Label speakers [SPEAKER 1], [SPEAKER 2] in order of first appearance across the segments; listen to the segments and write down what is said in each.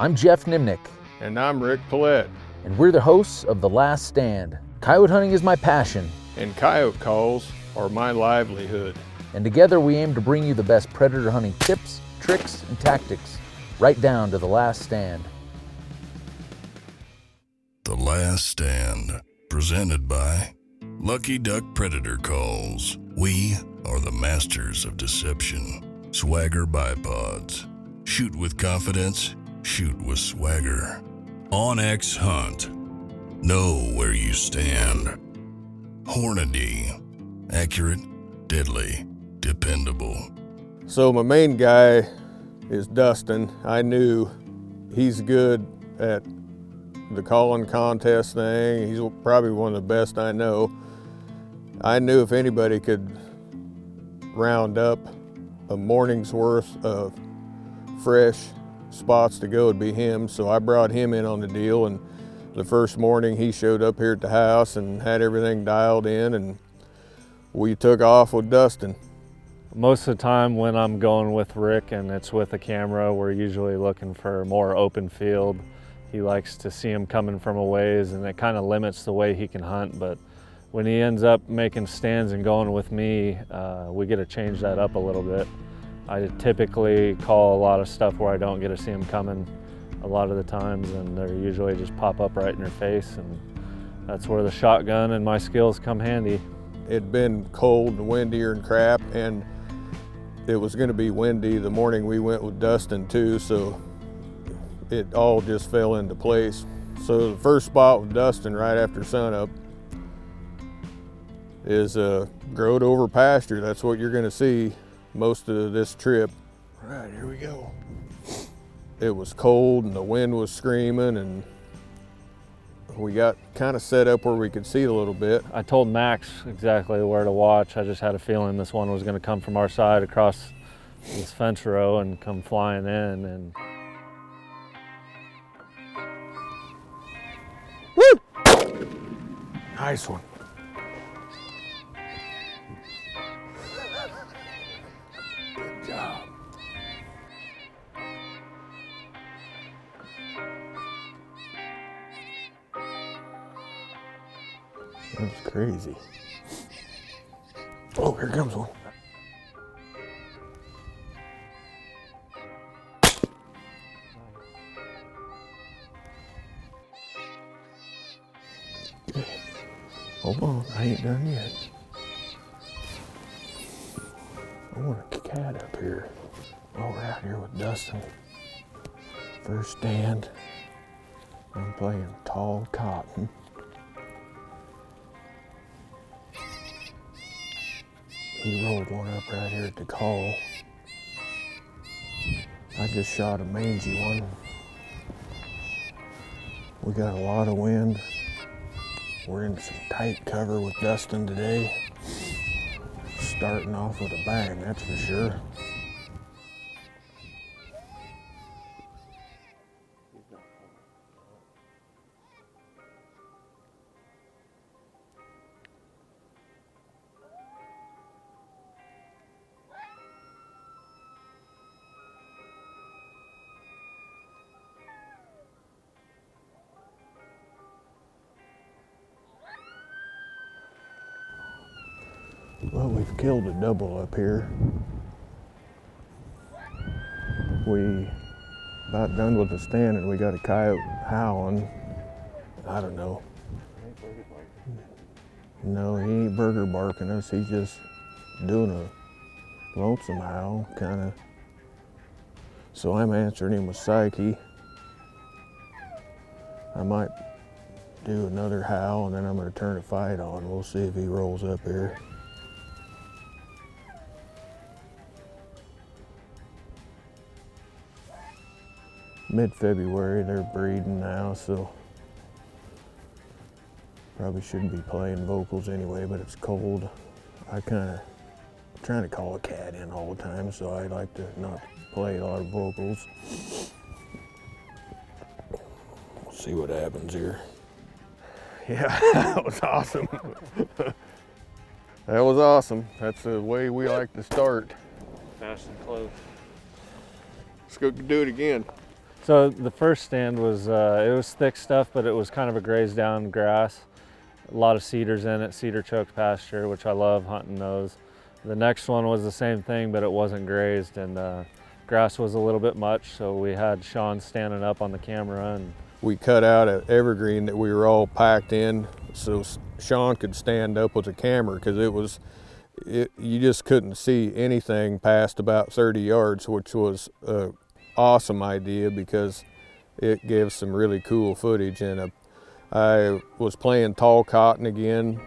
[SPEAKER 1] I'm Geoff Nemnich.
[SPEAKER 2] And I'm Rick Paillet.
[SPEAKER 1] And we're the hosts of The Last Stand. Coyote hunting is my passion.
[SPEAKER 2] And coyote calls are my livelihood.
[SPEAKER 1] And together we aim to bring you the best predator hunting tips, tricks, and tactics, right down to the last stand.
[SPEAKER 3] The Last Stand, presented by Lucky Duck Predator Calls. We are the masters of deception. Swagger bipods. Shoot with confidence, shoot with swagger. OnX Hunt. Know where you stand. Hornady. Accurate, deadly, dependable.
[SPEAKER 2] So my main guy is Dustin. I knew he's good at the calling contest thing. He's probably one of the best I know. I knew if anybody could round up a morning's worth of fresh spots to go, it'd be him. So I brought him in on the deal, and the first morning he showed up here at the house and had everything dialed in, and we took off with Dustin.
[SPEAKER 4] Most of the time when I'm going with Rick and it's with a camera, we're usually looking for more open field. He likes to see him coming from a ways, and it kind of limits the way he can hunt. But when he ends up making stands and going with me, we get to change that up a little bit. I typically call a lot of stuff where I don't get to see him coming a lot of the times, and they usually just pop up right in your face, and that's where the shotgun and my skills come handy.
[SPEAKER 2] It'd been cold and windier and crap, and it was going to be windy the morning we went with Dustin too, so it all just fell into place. So the first spot with Dustin right after sunup is a growed over pasture. That's what you're going to see most of this trip. All right, here we go. It was cold and the wind was screaming, and we got kind of set up where we could see a little bit.
[SPEAKER 4] I told Max exactly where to watch. I just had a feeling this one was going to come from our side across this fence row and come flying in. And
[SPEAKER 2] woo! Nice one. Good job. That's crazy. Oh, here comes one. Okay. Hold on, I ain't done yet. I want a cat up here. Oh, we're out here with Dustin. First stand. I'm playing tall cotton. He rolled one up right here at the call. I just shot a mangy one. We got a lot of wind. We're in some tight cover with Dustin today. Starting off with a bang, that's for sure. Well, we've killed a double up here. We about done with the stand, and we got a coyote howling. I don't know. No, he ain't burger barking us. He's just doing a lonesome howl, kind of. So I'm answering him with Psyche. I might do another howl, and then I'm going to turn a fight on. We'll see if he rolls up here. Mid-February, they're breeding now, so probably shouldn't be playing vocals anyway, but it's cold. I kind of trying to call a cat in all the time, so I like to not play a lot of vocals. We'll see what happens here. Yeah, that was awesome. That was awesome. That's the way we like to start.
[SPEAKER 4] fast and close.
[SPEAKER 2] Let's go do it again.
[SPEAKER 4] So the first stand was, it was thick stuff, but it was kind of a grazed down grass. A lot of cedars in it, cedar choked pasture, which I love hunting those. The next one was the same thing, but it wasn't grazed, and grass was a little bit much, so we had Sean standing up on the camera. And
[SPEAKER 2] we cut out an evergreen that we were all packed in so Sean could stand up with the camera, because you just couldn't see anything past about 30 yards, which was an awesome idea because it gives some really cool footage. And I was playing tall cotton again.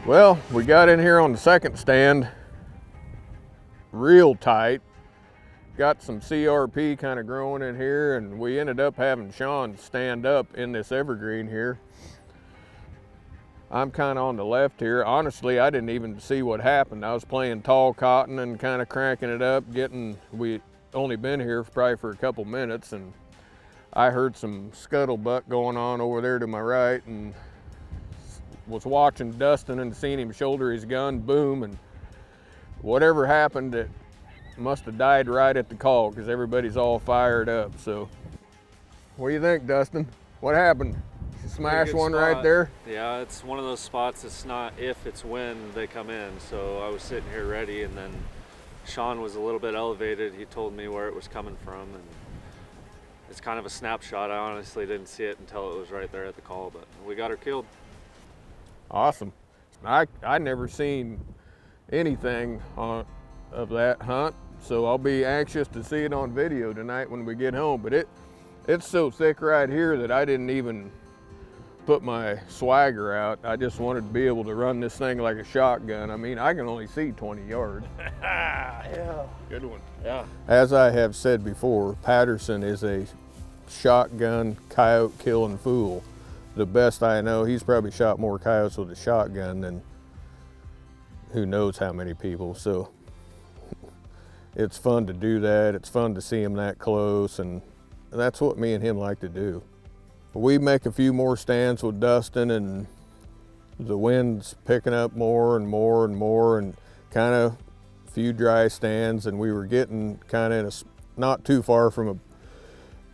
[SPEAKER 2] Well, we got in here on the second stand real tight. Got some CRP kind of growing in here, and we ended up having Sean stand up in this evergreen here. I'm kind of on the left here. Honestly, I didn't even see what happened. I was playing tall cotton and kind of cranking it up, we only been here probably for a couple minutes, and I heard some scuttlebutt going on over there to my right, and was watching Dustin and seen him shoulder his gun, boom, and whatever happened, it must have died right at the call because everybody's all fired up. So what do you think, Dustin? What happened? You smash one
[SPEAKER 4] spot
[SPEAKER 2] right there?
[SPEAKER 4] Yeah, it's one of those spots. It's not if, it's when they come in. So I was sitting here ready, and then Sean was a little bit elevated. He told me where it was coming from, and it's kind of a snapshot. I honestly didn't see it until it was right there at the call, but we got her killed.
[SPEAKER 2] Awesome. I never seen anything of that hunt, so I'll be anxious to see it on video tonight when we get home. But it's so thick right here that I didn't even put my swagger out. I just wanted to be able to run this thing like a shotgun. I mean, I can only see 20 yards.
[SPEAKER 4] Yeah.
[SPEAKER 2] Good one.
[SPEAKER 4] Yeah.
[SPEAKER 2] As I have said before, Patterson is a shotgun coyote killing fool. The best I know, he's probably shot more coyotes with a shotgun than who knows how many people. So it's fun to do that. It's fun to see him that close, and that's what me and him like to do. We make a few more stands with Dustin, and the wind's picking up more and more and more, and kind of a few dry stands, and we were getting kind of in not too far from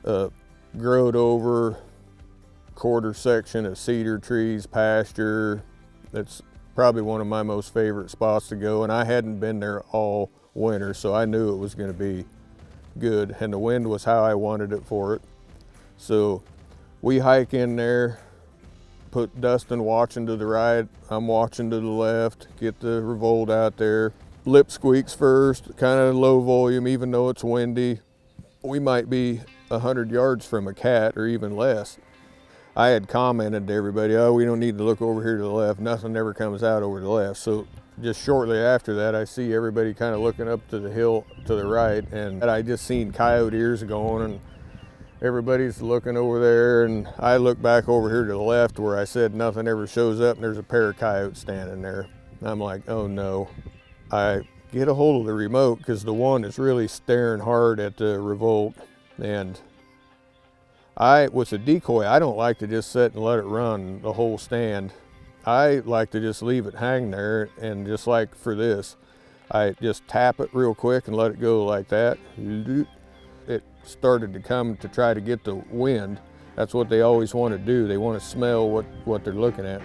[SPEAKER 2] a growed over quarter section of cedar trees, pasture. That's probably one of my most favorite spots to go, and I hadn't been there all winter, so I knew it was going to be good, and the wind was how I wanted it for it. So we hike in there, put Dustin watching to the right, I'm watching to the left, get the revolt out there. Lip squeaks first, kind of low volume, even though it's windy. We might be 100 yards from a cat or even less. I had commented to everybody, oh, we don't need to look over here to the left. Nothing ever comes out over the left. So just shortly after that, I see everybody kind of looking up to the hill to the right, and I just seen coyote ears going, and everybody's looking over there, and I look back over here to the left where I said nothing ever shows up, and there's a pair of coyotes standing there. And I'm like, oh no. I get a hold of the remote because the one is really staring hard at the revolt, and with a decoy, I don't like to just sit and let it run the whole stand. I like to just leave it hang there, and just like for this, I just tap it real quick and let it go like that. It started to come to try to get the wind. That's what they always want to do. They want to smell what they're looking at.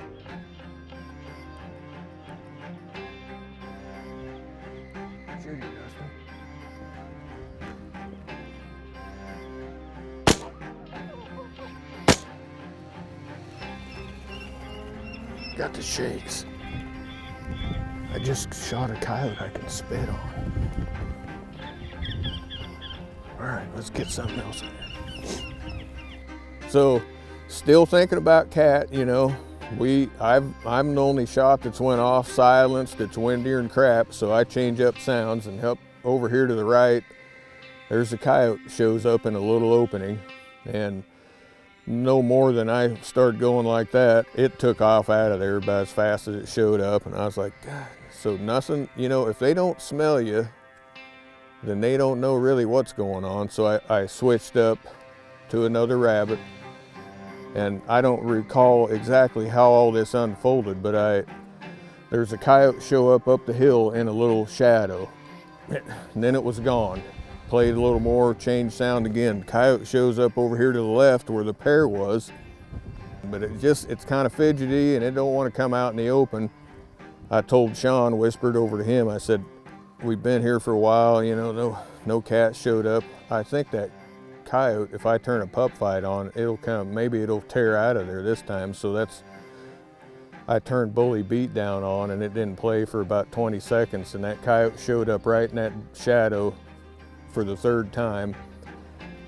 [SPEAKER 2] Got the shakes. I just shot a coyote I can spit on. All right, let's get something else in there. So, still thinking about cat, you know. I'm the only shot that's went off silenced. It's windier and crap, so I change up sounds and help over here to the right. there's a coyote shows up in a little opening, and no more than I started going like that, it took off out of there about as fast as it showed up. And I was like, God, so nothing, you know, if they don't smell you, then they don't know really what's going on. So I switched up to another rabbit, and I don't recall exactly how all this unfolded, but there's a coyote show up the hill in a little shadow, and then it was gone. Played a little more, changed sound again. Coyote shows up over here to the left where the pair was, but it's kind of fidgety and it don't want to come out in the open. I told Sean, whispered over to him, I said, we've been here for a while, you know, no cats showed up. I think that coyote, if I turn a pup fight on, maybe it'll tear out of there this time. So I turned bully beat down on, and it didn't play for about 20 seconds, and that coyote showed up right in that shadow for the third time.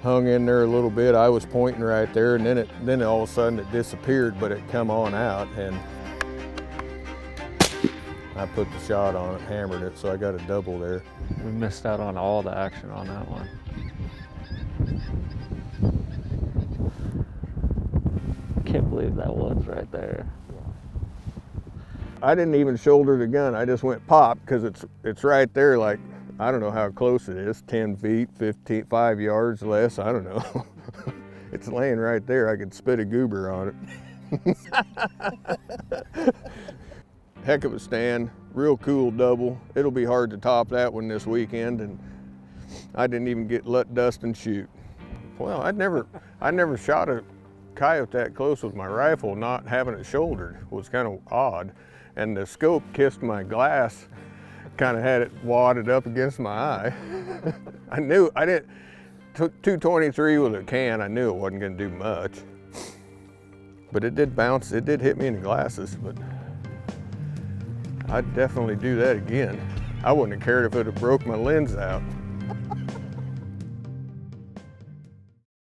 [SPEAKER 2] Hung in there a little bit. I was pointing right there, and then all of a sudden it disappeared, but it come on out, and I put the shot on it, hammered it, so I got a double there.
[SPEAKER 4] We missed out on all the action on that one. Can't believe that one's right there.
[SPEAKER 2] I didn't even shoulder the gun. I just went pop, because it's right there, like, I don't know how close it is, 10 feet, 15, 5 yards less, I don't know. It's laying right there. I could spit a goober on it. Heck of a stand, real cool double. It'll be hard to top that one this weekend, and I didn't even let Dustin shoot. Well, I never shot a coyote that close with my rifle, not having it shouldered was kind of odd. And the scope kissed my glass, kind of had it wadded up against my eye. Took 223 with a can, I knew it wasn't gonna do much. But it did bounce, it did hit me in the glasses, but I'd definitely do that again. I wouldn't have cared if it had broke my lens out.